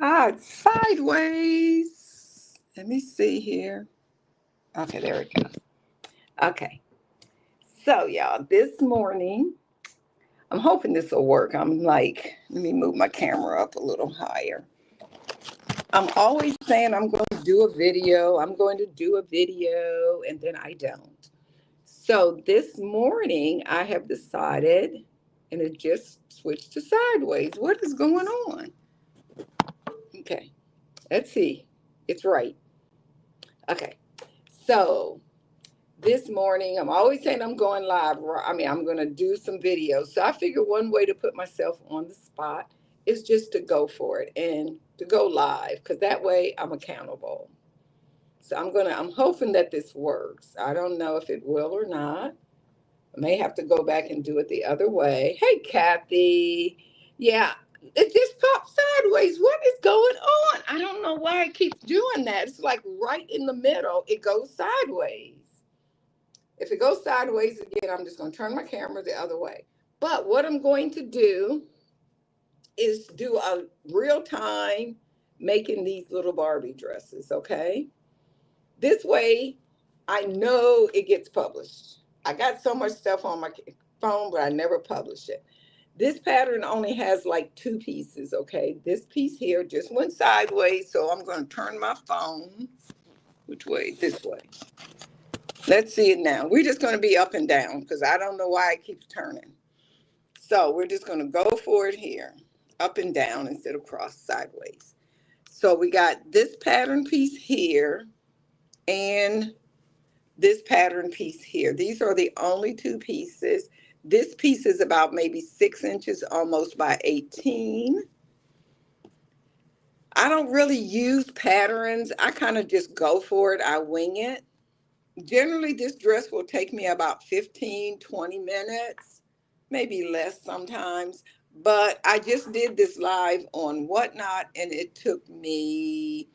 It's sideways. Let me see here. Okay, there we go. Okay. So, y'all, this morning, I'm hoping this will work. Let me move my camera up a little higher. I'm always saying I'm going to do a video. I'm going to do a video, and then I don't. So, this morning, I have decided, and it just switched to sideways. What is going on? Okay, let's see. It's right. Okay. So, this morning, I'm always saying I'm going live. I'm going to do some videos. So I figure one way to put myself on the spot is just to go for it and to go live because that way I'm accountable. So I'm hoping that this works. I don't know if it will or not. I may have to go back and do it the other way. Hey, Kathy. Yeah, it just popped sideways. What is going on? I don't know why it keeps doing that. It's like right in the middle, it goes sideways. If it goes sideways again, I'm just going to turn my camera the other way. But what I'm going to do is do a real time making these little Barbie dresses, okay? This way, I know it gets published. I got so much stuff on my phone, but I never publish it. This pattern only has like two pieces, okay? This piece here just went sideways, so I'm going to turn my phone. Which way? This way. Let's see it now. We're just going to be up and down because I don't know why it keeps turning. So we're just going to go for it here. Up and down instead of cross sideways. So we got this pattern piece here and this pattern piece here. These are the only two pieces. This piece is about maybe 6 inches almost by 18. I don't really use patterns. I kind of just go for it. I wing it. Generally, this dress will take me about 15, 20 minutes, maybe less sometimes. But I just did this live on Whatnot, and it took me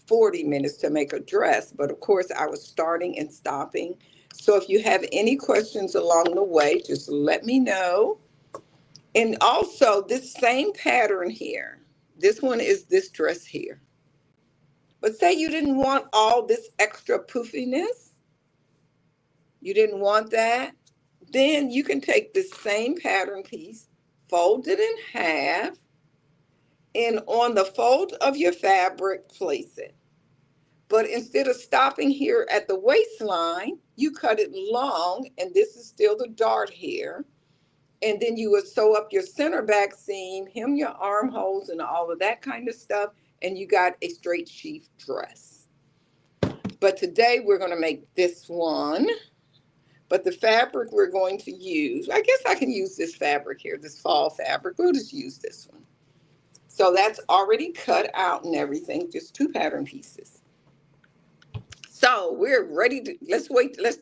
40 minutes to make a dress. But of course, I was starting and stopping. So if you have any questions along the way, just let me know. And also, this same pattern here, this one is this dress here. But say you didn't want all this extra poofiness. You didn't want that? Then you can take this same pattern piece, fold it in half, and on the fold of your fabric, place it. But instead of stopping here at the waistline, you cut it long, and this is still the dart here. And then you would sew up your center back seam, hem your armholes, and all of that kind of stuff, and you got a straight sheath dress. But today we're going to make this one. But the fabric we're going to use, I guess I can use this fabric here, this fall fabric. We'll just use this one. So that's already cut out and everything, just two pattern pieces. So we're ready to, let's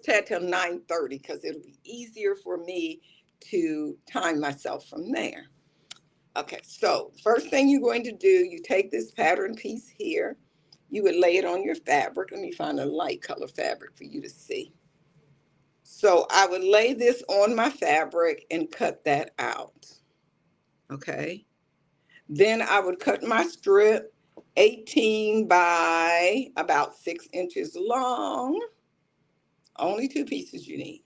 chat till 9:30 because it'll be easier for me to time myself from there. Okay, so first thing you're going to do, you take this pattern piece here, you would lay it on your fabric. Let me find a light color fabric for you to see. So I would lay this on my fabric and cut that out. Okay. Then I would cut my strip 18 by about 6 inches long. Only two pieces you need.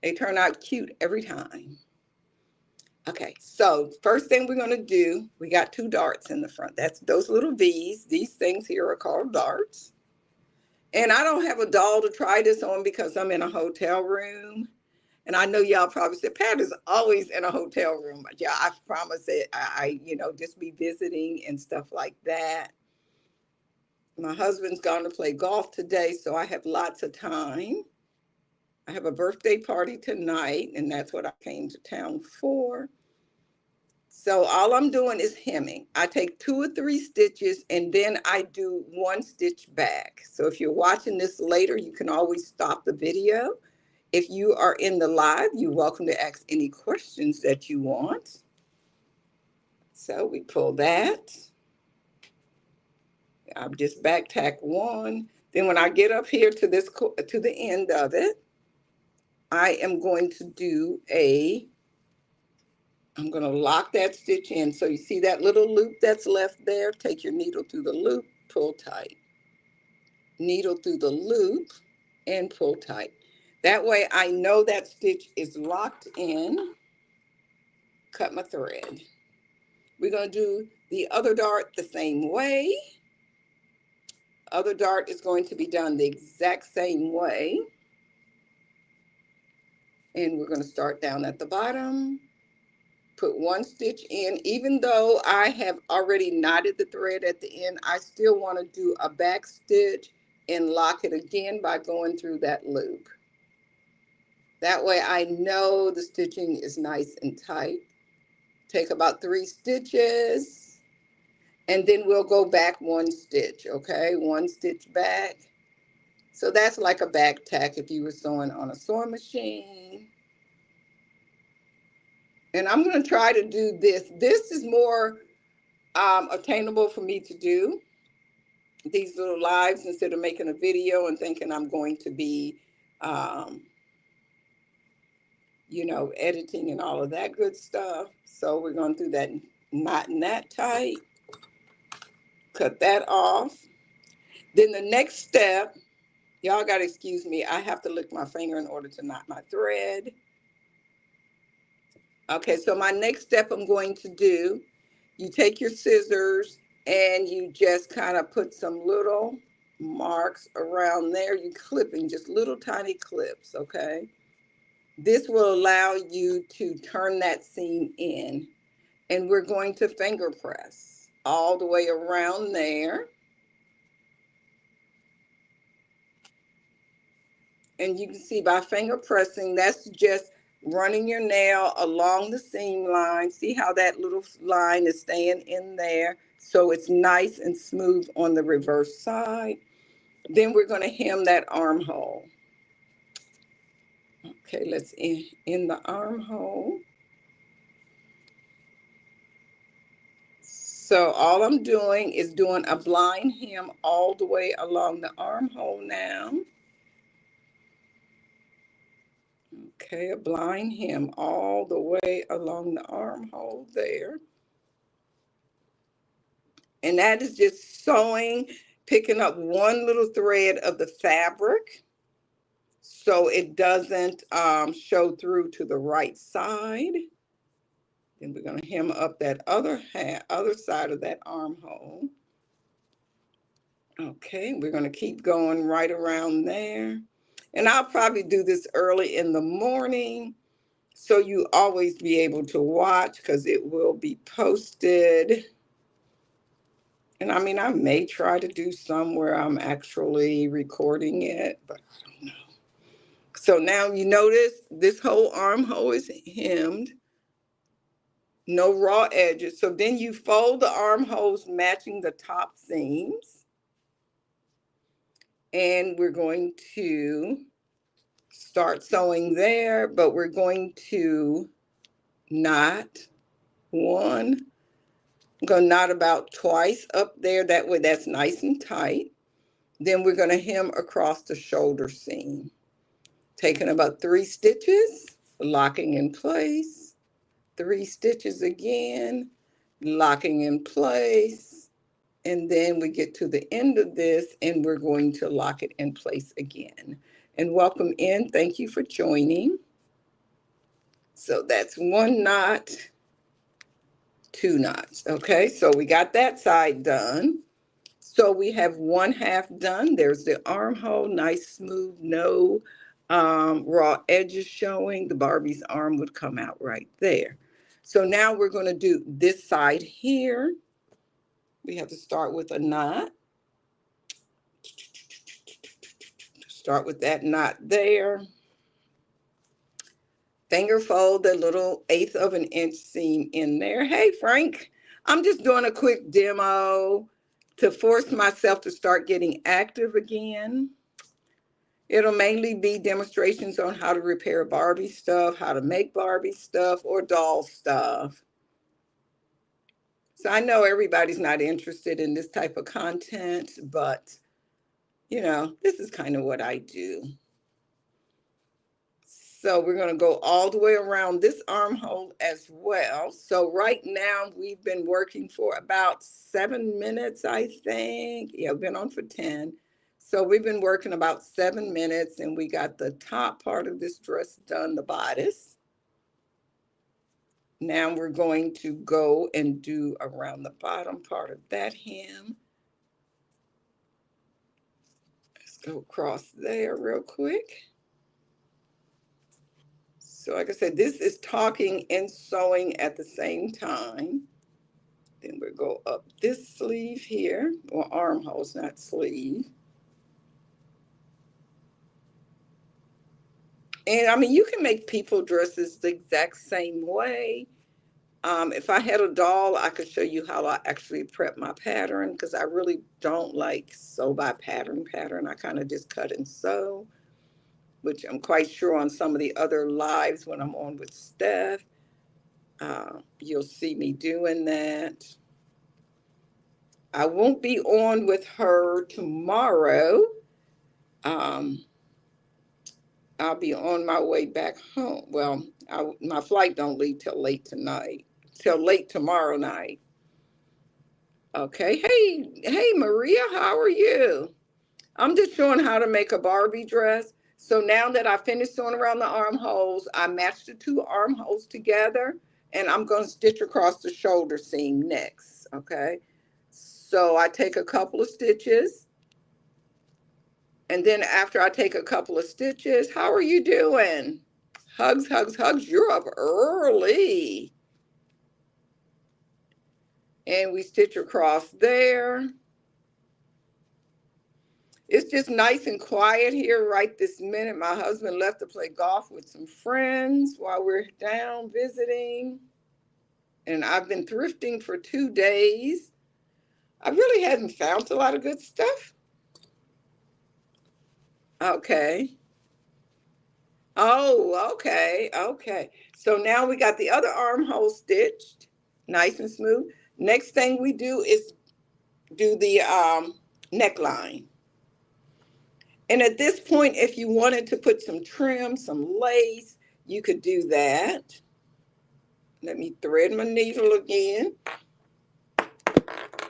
They turn out cute every time. Okay, so first thing we're going to do, we got two darts in the front. That's those little V's. These things here are called darts. And I don't have a doll to try this on because I'm in a hotel room. And I know y'all probably said, Pat is always in a hotel room. But yeah, I promise it. Just be visiting and stuff like that. My husband's gone to play golf today, so I have lots of time. I have a birthday party tonight, and that's what I came to town for. So all I'm doing is hemming. I take 2 or 3 stitches, and then I do 1 stitch back. So if you're watching this later, you can always stop the video. If you are in the live, you're welcome to ask any questions that you want. So we pull that. I'll just back tack 1. Then when I get up here to the end of it, I am going to do a I'm going to lock that stitch in. So you see that little loop that's left there? Take your needle through the loop, pull tight. Needle through the loop and pull tight. That way I know that stitch is locked in. Cut my thread. We're going to do the other dart the same way. Other dart is going to be done the exact same way. And we're going to start down at the bottom. Put one stitch in. Even though I have already knotted the thread at the end, I still want to do a back stitch and lock it again by going through that loop. That way I know the stitching is nice and tight. Take about 3 stitches, and then we'll go back 1 stitch, okay? 1 stitch back. So that's like a back tack if you were sewing on a sewing machine. And I'm going to try to do this. This is more attainable for me to do. These little lives instead of making a video and thinking I'm going to be, you know, editing and all of that good stuff. So we're going to do that, knotting that tight. Cut that off. Then the next step, y'all got to excuse me, I have to lick my finger in order to knot my thread. Okay, so my next step I'm going to do, you take your scissors and you just kind of put some little marks around there. You clipping just little tiny clips, okay? This will allow you to turn that seam in. And we're going to finger press all the way around there. And you can see by finger pressing, that's just running your nail along the seam line. See how that little line is staying in there? So it's nice and smooth on the reverse side. Then we're going to hem that armhole. Okay, let's in the armhole. So all I'm doing is doing a blind hem all the way along the armhole now. Okay, a blind hem all the way along the armhole there. And that is just sewing, picking up one little thread of the fabric so it doesn't show through to the right side. Then we're going to hem up that other side of that armhole. Okay, we're going to keep going right around there. And I'll probably do this early in the morning, so you always be able to watch because it will be posted. And I mean, I may try to do some where I'm actually recording it, but I don't know. So now you notice this whole armhole is hemmed. No raw edges. So then you fold the armholes matching the top seams. And we're going to start sewing there, but we're going to knot one. I'm going to knot about twice up there. That way that's nice and tight. Then we're going to hem across the shoulder seam. Taking about 3 stitches, locking in place. 3 stitches again, locking in place. And then we get to the end of this and we're going to lock it in place again. And welcome in. Thank you for joining. So that's 1 knot, 2 knots. Okay, so we got that side done. So we have 1/2 done. There's the armhole, nice, smooth, no raw edges showing. The Barbie's arm would come out right there. So now we're going to do this side here. We have to start with a knot. Start with that knot there. Finger fold the little 1/8 of an inch seam in there. Hey, Frank, I'm just doing a quick demo to force myself to start getting active again. It'll mainly be demonstrations on how to repair Barbie stuff, how to make Barbie stuff, or doll stuff. So I know everybody's not interested in this type of content, but, you know, this is kind of what I do. So we're going to go all the way around this armhole as well. So right now we've been working for about 7 minutes, I think. Yeah, we've been on for 10. So we've been working about 7 minutes, and we got the top part of this dress done, the bodice. Now we're going to go and do around the bottom part of that hem. Let's go across there real quick. So like I said, this is talking and sewing at the same time. Then we'll go up this sleeve here, or armholes, not sleeve. And I mean, you can make people dresses the exact same way. If I had a doll, I could show you how I actually prep my pattern, because I really don't like sew by pattern. I kind of just cut and sew, which I'm quite sure on some of the other lives when I'm on with Steph, you'll see me doing that. I won't be on with her tomorrow. Um, I'll be on my way back home. Well, my flight don't leave till late tonight, till late tomorrow night. Okay. Hey, Maria, how are you? I'm just showing how to make a Barbie dress. So now that I finished sewing around the armholes, I matched the two armholes together, and I'm going to stitch across the shoulder seam next. Okay. So I take a couple of stitches. And then after I take a couple of stitches, how are you doing? Hugs, hugs, hugs. You're up early. And we stitch across there. It's just nice and quiet here right this minute. My husband left to play golf with some friends while we're down visiting. And I've been thrifting for 2 days. I really haven't found a lot of good stuff. Okay. Oh, okay. Okay. So now we got the other armhole stitched, nice and smooth. Next thing we do is do the neckline. And at this point, if you wanted to put some trim, some lace, you could do that. Let me thread my needle again.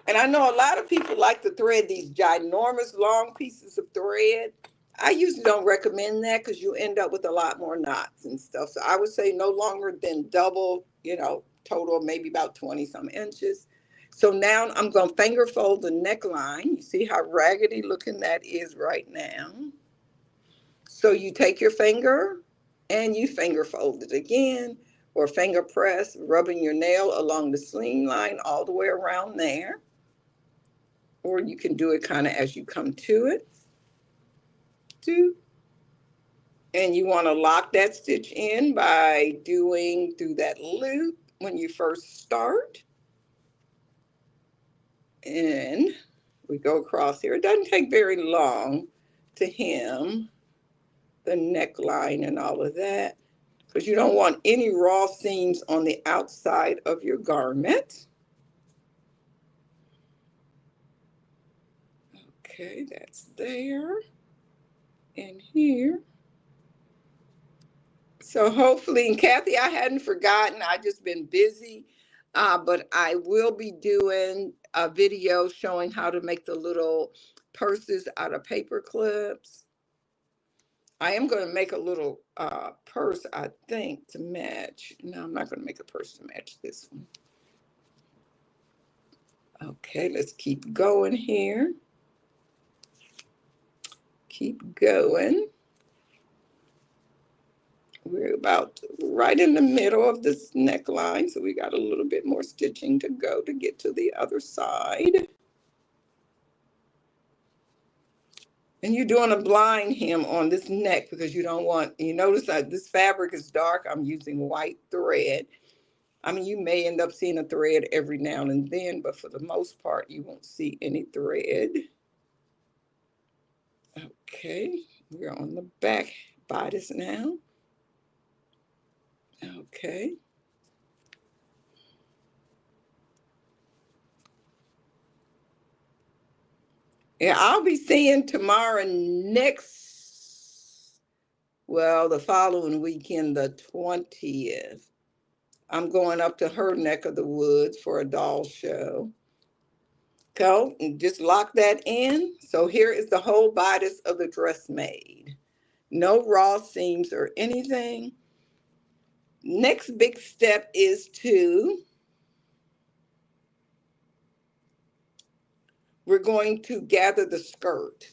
And I know a lot of people like to thread these ginormous long pieces of thread. I usually don't recommend that because you end up with a lot more knots and stuff. So I would say no longer than double, total maybe about 20 some inches. So now I'm going to finger fold the neckline. You see how raggedy looking that is right now. So you take your finger and you finger fold it again, or finger press, rubbing your nail along the seam line all the way around there. Or you can do it kind of as you come to it. And you want to lock that stitch in by doing through that loop when you first start. And we go across here. It doesn't take very long to hem the neckline and all of that, because you don't want any raw seams on the outside of your garment. Okay, that's there and here. So hopefully, and Kathy, I hadn't forgotten. I just been busy, but I will be doing a video showing how to make the little purses out of paper clips. I am going to make a little purse, I think, to match. No, I'm not going to make a purse to match this one. Okay, let's keep going here. Keep going. We're about right in the middle of this neckline, so we got a little bit more stitching to go to get to the other side. And you're doing a blind hem on this neck because you don't want, you notice that this fabric is dark. I'm using white thread. I mean, you may end up seeing a thread every now and then, but for the most part, you won't see any thread. Okay, we're on the back bodice now. Okay. Yeah, I'll be seeing tomorrow next Well, the following weekend, the 20th, I'm going up to her neck of the woods for a doll show. Go and just lock that in. So here is the whole bodice of the dress made. No raw seams or anything. Next big step is we're going to gather the skirt.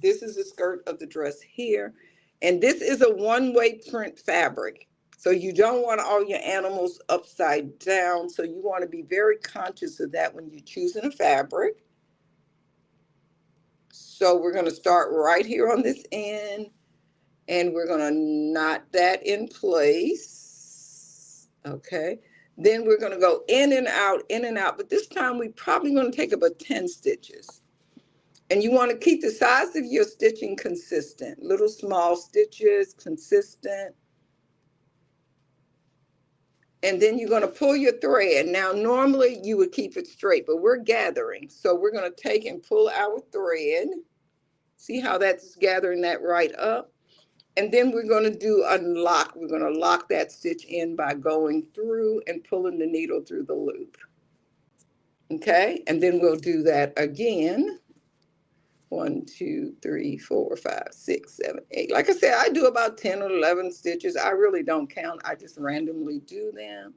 This is the skirt of the dress here. And this is a one-way print fabric. So you don't want all your animals upside down. So you want to be very conscious of that when you're choosing a fabric. So we're going to start right here on this end, and we're going to knot that in place. Okay. Then we're going to go in and out. But this time we probably going to take about 10 stitches. And you want to keep the size of your stitching consistent. Little small stitches, consistent. And then you're going to pull your thread. Now, normally you would keep it straight, but we're gathering. So we're going to take and pull our thread. See how that's gathering that right up? And then we're going to do a lock. We're going to lock that stitch in by going through and pulling the needle through the loop. Okay, and then we'll do that again. 1, 2, 3, 4, 5, 6, 7, 8. Like I said, I do about 10 or 11 stitches. I really don't count. I just randomly do them.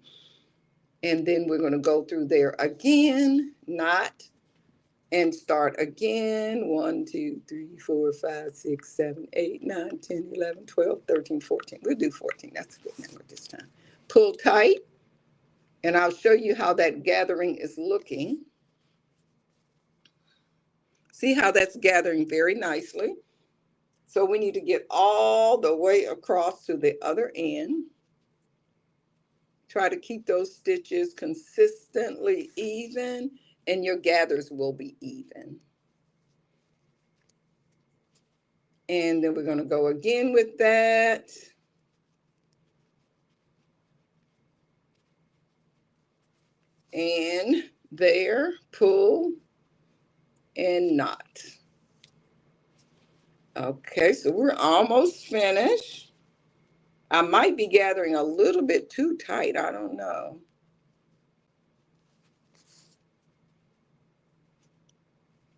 And then we're going to go through there again, knot, and start again. 1, 2, 3, 4, 5, 6, 7, 8, 9, 10, 11, 12, 13, 14. We'll do 14. That's a good number this time. Pull tight, and I'll show you how that gathering is looking. See how that's gathering very nicely. So we need to get all the way across to the other end. Try to keep those stitches consistently even, and your gathers will be even. And then we're going to go again with that. And there, pull and knot. Okay, so we're almost finished. I might be gathering a little bit too tight. I don't know.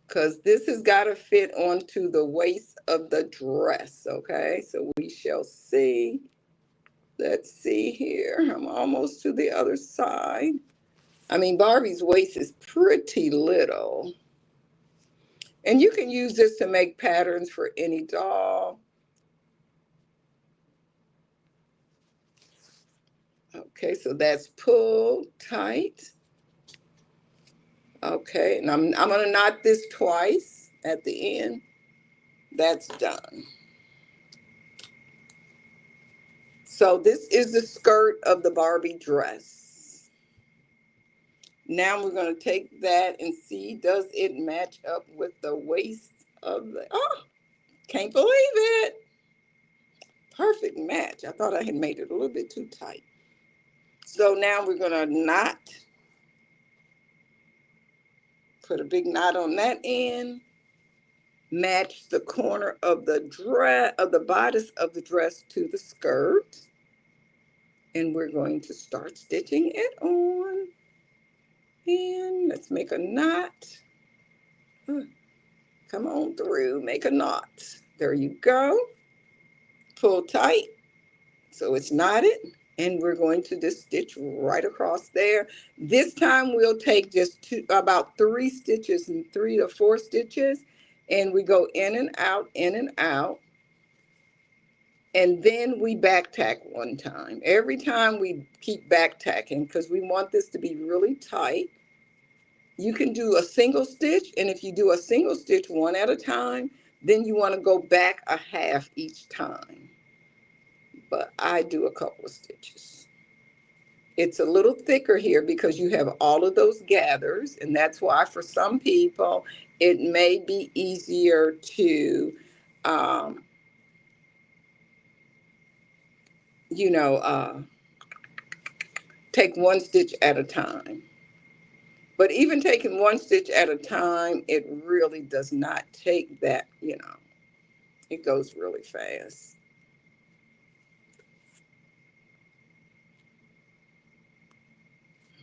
Because this has got to fit onto the waist of the dress. Okay, so we shall see. Let's see here. I'm almost to the other side. I mean, Barbie's waist is pretty little. And you can use this to make patterns for any doll. Okay, so that's pull tight. Okay, and I'm going to knot this twice at the end. That's done. So this is the skirt of the Barbie dress. Now we're going to take that and see, does it match up with the waist of the, oh, can't believe it. Perfect match. I thought I had made it a little bit too tight. So now we're going to knot. Put a big knot on that end. Match the corner of the dress, of the bodice of the dress to the skirt. And we're going to start stitching it on. And let's make a knot. Come on through, make a knot. There you go. Pull tight so it's knotted. And we're going to just stitch right across there. This time we'll take just about 3 stitches and 3 to 4 stitches. And we go in and out, in and out. And then we back tack one time. Every time we keep back tacking because we want this to be really tight. You can do a single stitch, and if you do a single stitch one at a time, then you want to go back a half each time. But I do a couple of stitches. It's a little thicker here because you have all of those gathers, and that's why for some people it may be easier to take one stitch at a time. But even taking one stitch at a time, it really does not take that, it goes really fast.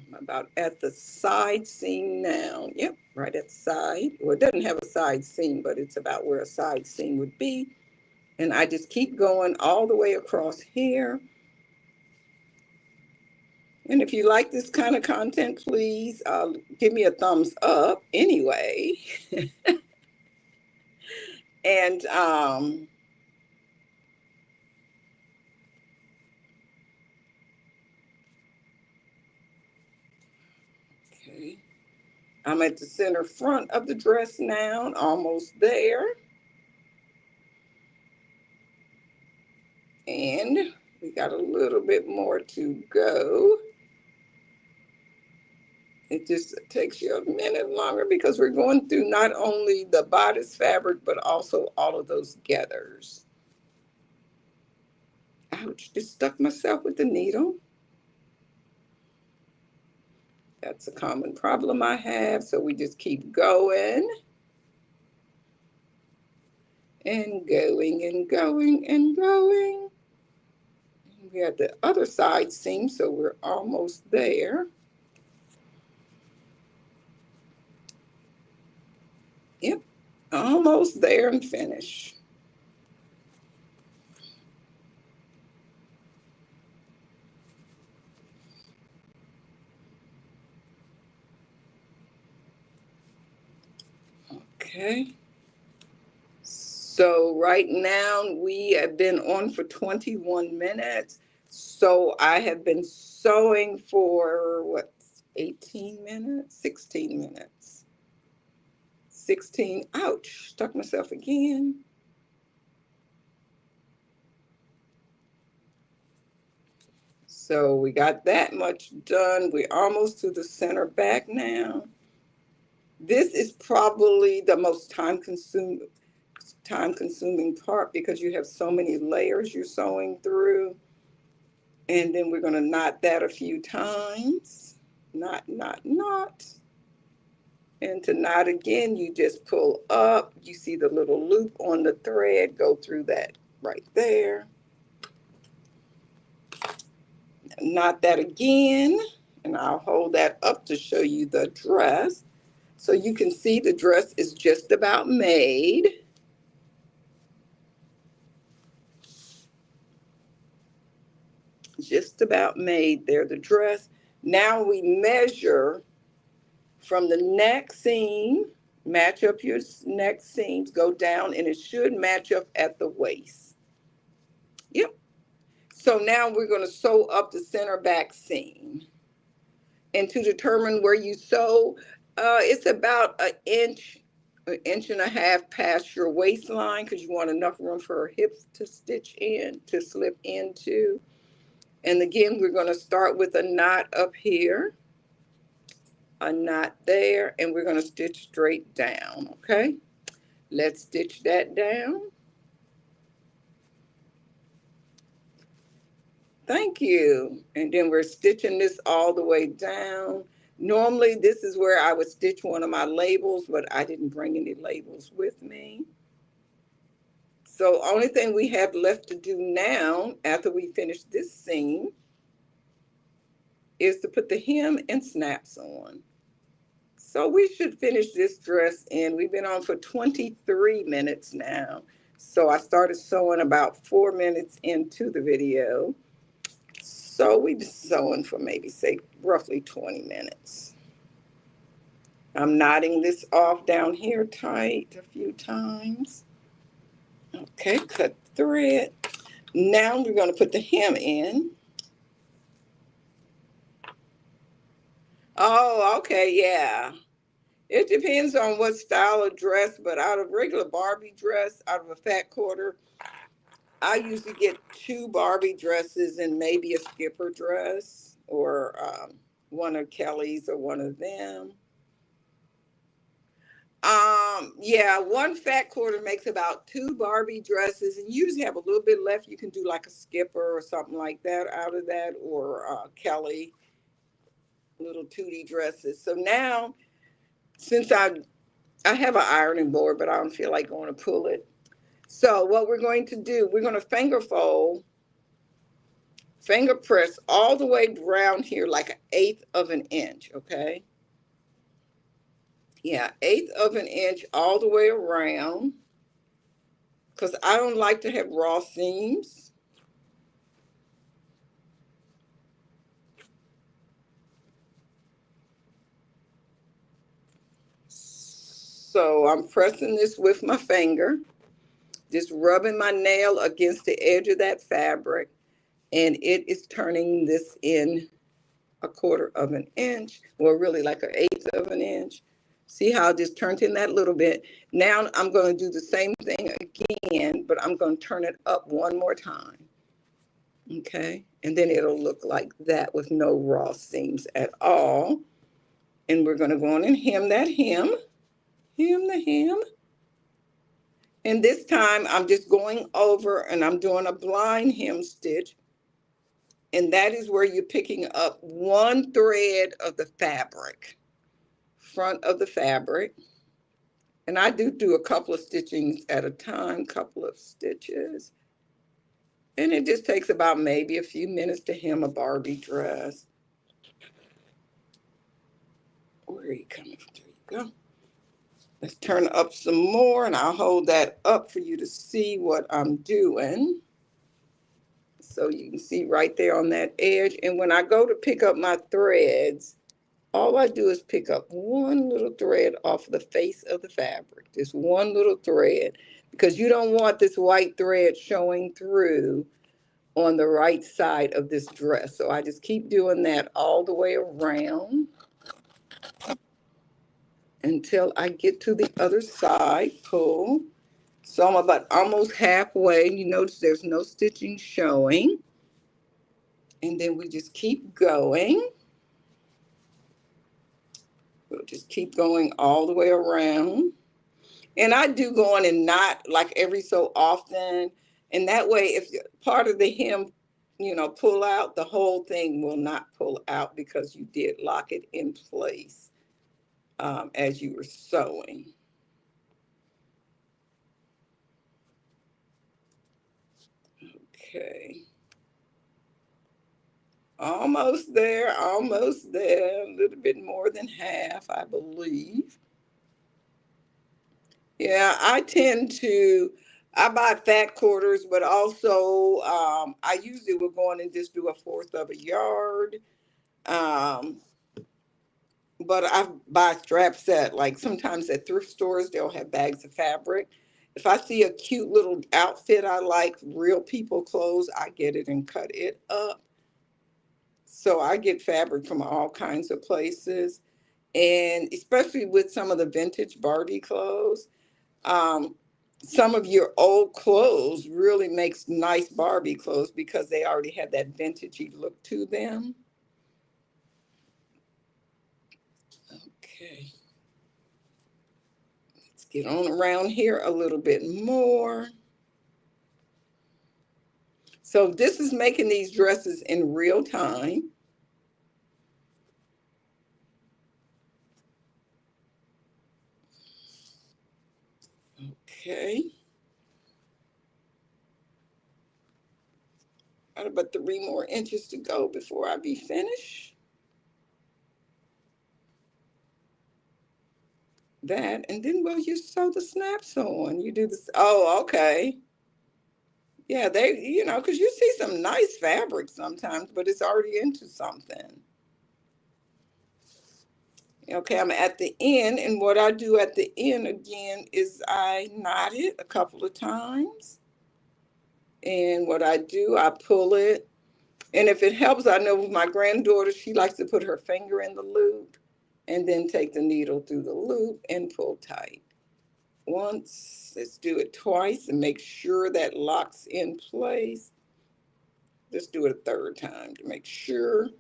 I'm about at the side seam now. Yep, right at the side. Well, it doesn't have a side seam, but it's about where a side seam would be. And I just keep going all the way across here. And if you like this kind of content, please give me a thumbs up anyway. And okay, I'm at the center front of the dress now, almost there. And we got a little bit more to go. It just takes you a minute longer because we're going through not only the bodice fabric, but also all of those gathers. Ouch, just stuck myself with the needle. That's a common problem I have, so we just keep going and going and going and going. We have the other side seam, so we're almost there. Yep, almost there and finish. Okay. So right now we have been on for 21 minutes. So I have been sewing for what, 18 minutes, 16 minutes. 16, ouch, stuck myself again. So we got that much done. We're almost to the center back now. This is probably the most time consuming part because you have so many layers you're sewing through. And then we're going to knot that a few times. Knot, knot, knot. And to knot again, you just pull up. You see the little loop on the thread. Go through that right there. Knot that again. And I'll hold that up to show you the dress. So you can see the dress is just about made. Just about made there, the dress. Now we measure from the neck seam, match up your neck seams, go down, and it should match up at the waist. Yep. So now we're going to sew up the center back seam. And to determine where you sew, it's about an inch and a half past your waistline because you want enough room for her hips to stitch in, to slip into. And again, we're going to start with a knot up here, a knot there, and we're going to stitch straight down, okay? Let's stitch that down. Thank you. And then we're stitching this all the way down. Normally, this is where I would stitch one of my labels, but I didn't bring any labels with me. So only thing we have left to do now, after we finish this seam, is to put the hem and snaps on. So we should finish this dress in. We've been on for 23 minutes now. So I started sewing about 4 minutes into the video. So we just sewing for maybe say roughly 20 minutes. I'm knotting this off down here tight a few times. Okay, cut thread. Now we're going to put the hem in. Oh, okay, yeah. It depends on what style of dress, but out of regular Barbie dress, out of a fat quarter, I usually get 2 Barbie dresses and maybe a skipper dress or one of Kelly's or one of them. Yeah, 1 fat quarter makes about 2 Barbie dresses, and you usually have a little bit left. You can do like a skipper or something like that out of that, or Kelly little 2D dresses. So now, since I have an ironing board, but I don't feel like going to pull it. So what we're going to do, we're going to finger fold finger press all the way around here like 1/8 of an inch, okay? Yeah, 1/8 of an inch all the way around, because I don't like to have raw seams. So I'm pressing this with my finger, just rubbing my nail against the edge of that fabric, and it is turning this in 1/4 of an inch, or really like 1/8 of an inch. See how I just turned in that little bit. Now I'm going to do the same thing again, but I'm going to turn it up one more time. Okay, and then it'll look like that with no raw seams at all. And we're going to go on and hem that hem, hem the hem. And this time I'm just going over and I'm doing a blind hem stitch. And that is where you're picking up one thread of the fabric, front of the fabric. And I do a couple of stitchings at a time, couple of stitches. And it just takes about maybe a few minutes to hem a Barbie dress. Where are you coming from? There you go. Let's turn up some more, and I'll hold that up for you to see what I'm doing. So you can see right there on that edge. And when I go to pick up my threads, all I do is pick up one little thread off the face of the fabric, just one little thread, because you don't want this white thread showing through on the right side of this dress. So I just keep doing that all the way around until I get to the other side, pull. So I'm about almost halfway. You notice there's no stitching showing. And then we just keep going. We'll just keep going all the way around. And I do go on and knot like every so often. And that way, if part of the hem, pull out, the whole thing will not pull out because you did lock it in place as you were sewing. Okay. Almost there, almost there. A little bit more than half, I believe. Yeah, I buy fat quarters, but also I usually will go in and just do 1/4 of a yard. Um, but I buy strap set. Like sometimes at thrift stores, they'll have bags of fabric. If I see a cute little outfit I like, real people clothes, I get it and cut it up. So I get fabric from all kinds of places. And especially with some of the vintage Barbie clothes, um, some of your old clothes really makes nice Barbie clothes because they already have that vintagey look to them. Okay, let's get on around here a little bit more. So this is making these dresses in real time. Okay. Got about 3 more inches to go before I be finished. That, and then well, you sew the snaps on. You do this. Oh, okay. Yeah, because you see some nice fabric sometimes, but it's already into something. Okay, I'm at the end, and what I do at the end again is I knot it a couple of times. And what I do, I pull it. And if it helps, I know with my granddaughter, she likes to put her finger in the loop and then take the needle through the loop and pull tight. Once, let's do it twice and make sure that locks in place. Let's do it a third time to make sure.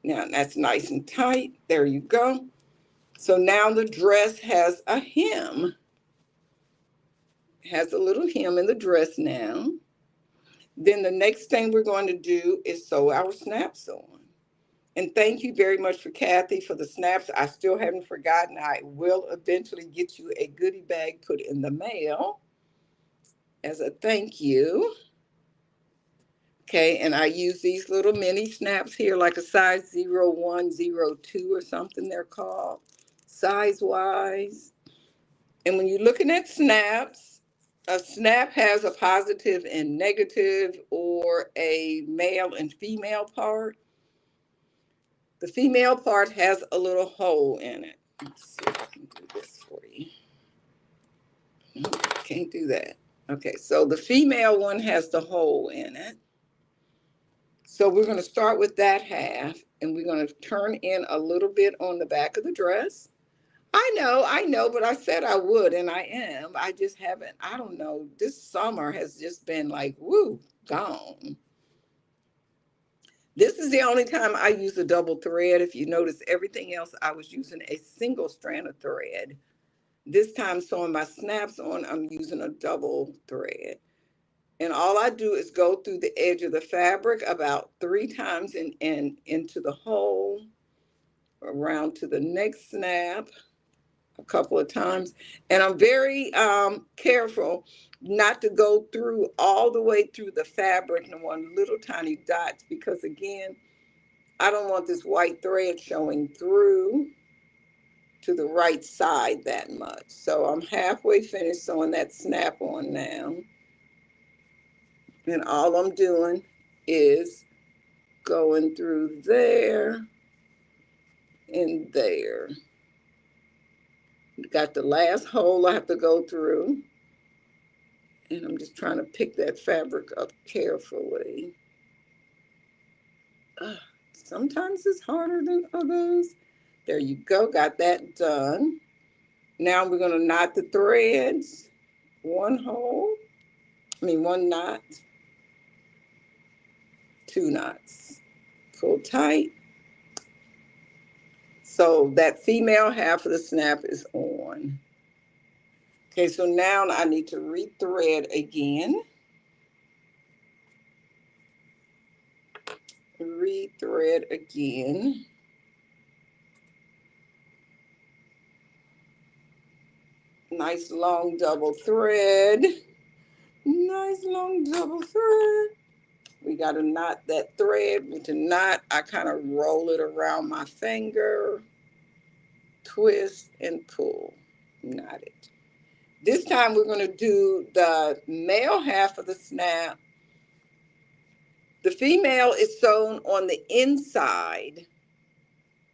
Now that's nice and tight. There you go. So now the dress has a hem. Has a little hem in the dress now. Then the next thing we're going to do is sew our snaps on. And thank you very much for Kathy for the snaps. I still haven't forgotten. I will eventually get you a goodie bag put in the mail as a thank you. Okay, and I use these little mini snaps here, like a size 01, 02 or something they're called, size-wise. And when you're looking at snaps, a snap has a positive and negative, or a male and female part. The female part has a little hole in it. Let's see if I can do this for you. Can't do that. Okay, so the female one has the hole in it. So we're going to start with that half, and we're going to turn in a little bit on the back of the dress. I know, but I said I would, and I am. I just haven't, I don't know. This summer has just been like, woo, gone. This is the only time I use a double thread. If you notice, everything else I was using a single strand of thread. This time, sewing my snaps on, I'm using a double thread. And all I do is go through the edge of the fabric about 3 times and into the hole, around to the next snap a couple of times. And I'm very careful not to go through all the way through the fabric and one little tiny dots, because again, I don't want this white thread showing through to the right side that much. So I'm halfway finished sewing that snap on now. And all I'm doing is going through there and there. Got the last hole I have to go through. And I'm just trying to pick that fabric up carefully. Sometimes it's harder than others. There you go, got that done. Now we're going to knot the threads. One knot, 2 knots. Pull tight. So that female half of the snap is on. Okay, so now I need to rethread again. Rethread again. Nice long double thread. Nice long double thread. We got to knot that thread. With the knot, I kind of roll it around my finger, twist and pull, knot it. This time we're going to do the male half of the snap. The female is sewn on the inside.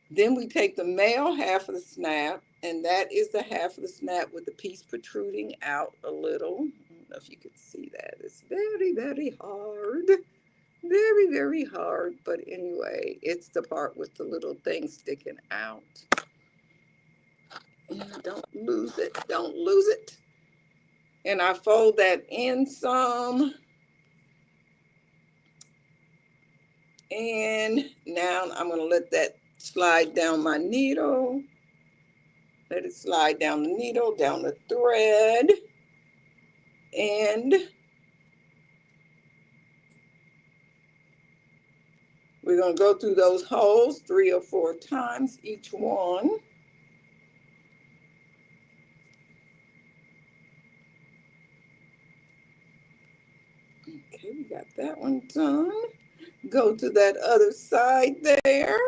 Then we take the male half of the snap, and that is the half of the snap with the piece protruding out a little. I don't know if you can see that. It's very, very hard. Very, very hard. But anyway, it's the part with the little thing sticking out. And don't lose it. Don't lose it. And I fold that in some. And now I'm going to let that slide down my needle. Let it slide down the needle, down the thread. And we're going to go through those holes 3 or 4 times each one. Okay, we got that one done. Go to that other side there.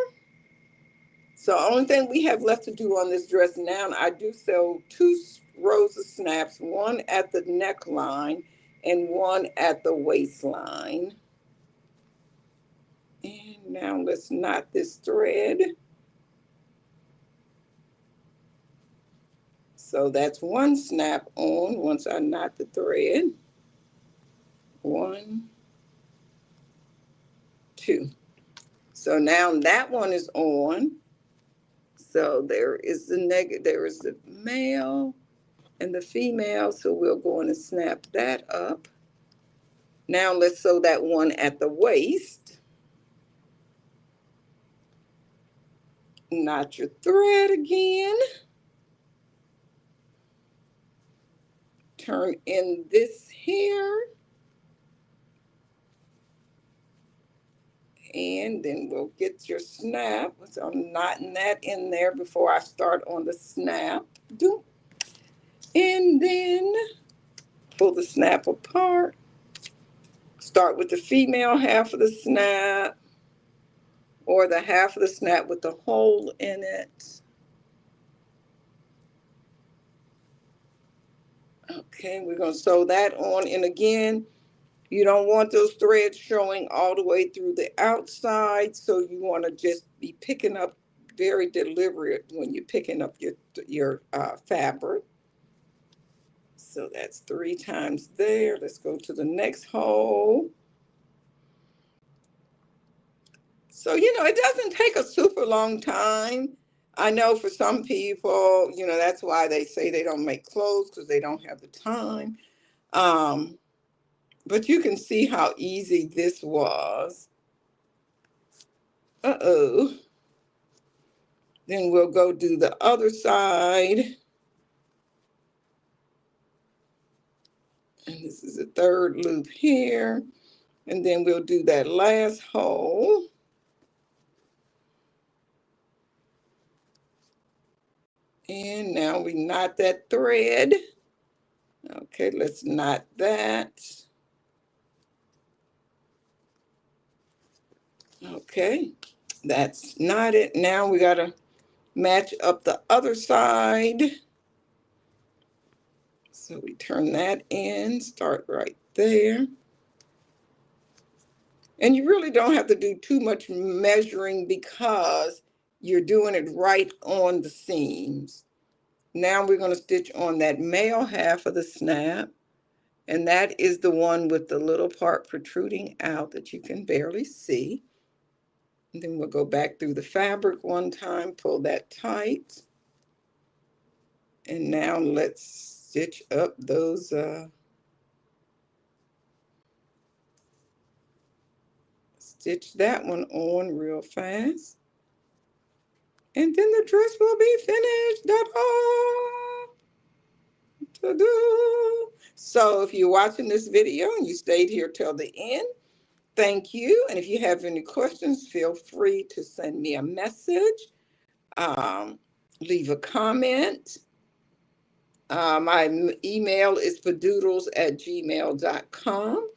So only thing we have left to do on this dress now, I do sew 2 rows of snaps, one at the neckline and one at the waistline. And now let's knot this thread. So that's 1 snap on once I knot the thread. 1, 2. So now that one is on. So there is the male and the female. So we'll go in and snap that up. Now let's sew that one at the waist. Knot your thread again. Turn in this here. And then we'll get your snap. So I'm knotting that in there before I start on the snap. And then pull the snap apart. Start with the female half of the snap, or the half of the snap with the hole in it. Okay, we're going to sew that on. And again, you don't want those threads showing all the way through the outside, so you want to just be picking up very deliberate when you're picking up your fabric. So that's 3 times there. Let's go to the next hole. So, it doesn't take a super long time. I know for some people, that's why they say they don't make clothes, because they don't have the time. But you can see how easy this was. Uh-oh. Then we'll go do the other side. And this is the 3rd loop here. And then we'll do that last hole. And now we knot that thread. Okay, let's knot that. Okay, that's knotted. Now we gotta match up the other side. So we turn that in, start right there. And you really don't have to do too much measuring because you're doing it right on the seams. Now we're going to stitch on that male half of the snap. And that is the one with the little part protruding out that you can barely see. And then we'll go back through the fabric one time, pull that tight. And now let's stitch up those stitch that one on real fast. And then the dress will be finished. Ta-da! So if you're watching this video and you stayed here till the end, thank you. And if you have any questions, feel free to send me a message, leave a comment. My email is fadoodles@gmail.com.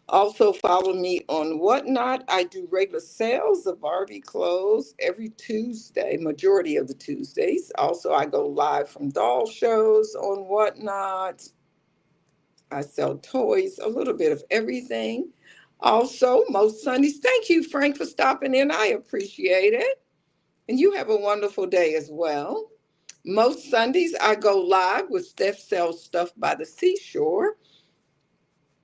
Also follow me on Whatnot. I do regular sales of Barbie clothes every Tuesday, majority of the Tuesdays. Also, I go live from doll shows on Whatnot. I sell toys, a little bit of everything. Also, most Sundays, thank you, Frank, for stopping in. I appreciate it. And you have a wonderful day as well. Most Sundays, I go live with Steph Sells Stuff by the Seashore.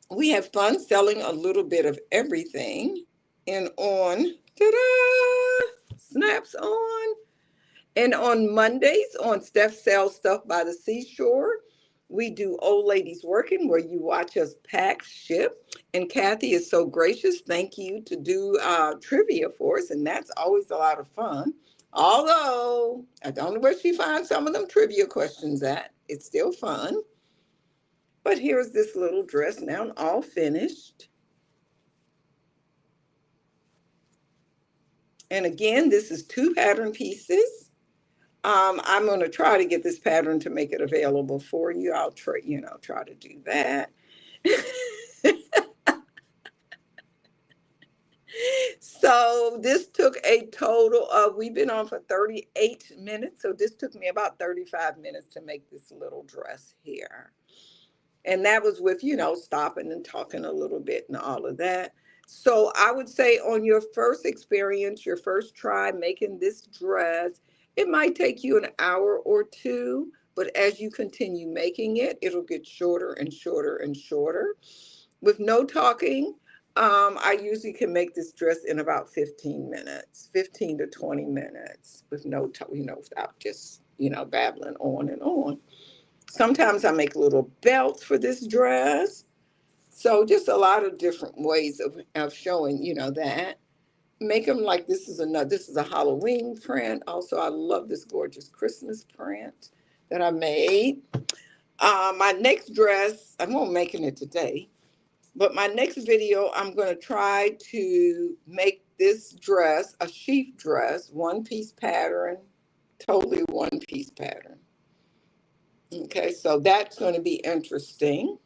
We have fun selling a little bit of everything. And on, ta-da, snaps on. And on Mondays, on Steph Sells Stuff by the Seashore, we do Old Ladies Working, where you watch us pack, ship. And Kathy is so gracious. Thank you to do trivia for us. And that's always a lot of fun. Although, I don't know where she finds some of them trivia questions at. It's still fun. But here's this little dress now, all finished. And again, this is 2 pattern pieces. I'm going to try to get this pattern to make it available for you. I'll try to do that. So this took a total of, we've been on for 38 minutes. So this took me about 35 minutes to make this little dress here. And that was with, stopping and talking a little bit and all of that. So I would say on your first experience, your first try making this dress, it might take you an hour or 2, but as you continue making it, it'll get shorter and shorter and shorter. With no talking, I usually can make this dress in about 15 minutes, 15 to 20 minutes with no, without just, babbling on and on. Sometimes I make little belts for this dress. So just a lot of different ways of showing, that. Make them like this is a Halloween print. Also, I love this gorgeous Christmas print that I made. My next dress, I'm not making it today, but my next video, I'm going to try to make this dress a sheath dress, 1-piece pattern, totally 1-piece pattern. Okay, so that's going to be interesting.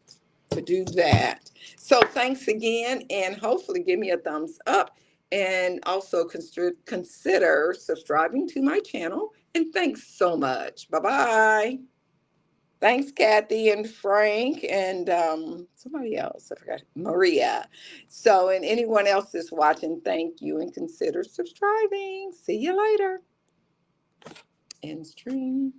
to do that. So thanks again, and hopefully give me a thumbs up, and also consider subscribing to my channel. And thanks so much. Bye bye. Thanks, Kathy and Frank, and somebody else. I forgot. Maria. So, and anyone else that's watching, thank you, and consider subscribing. See you later. End stream.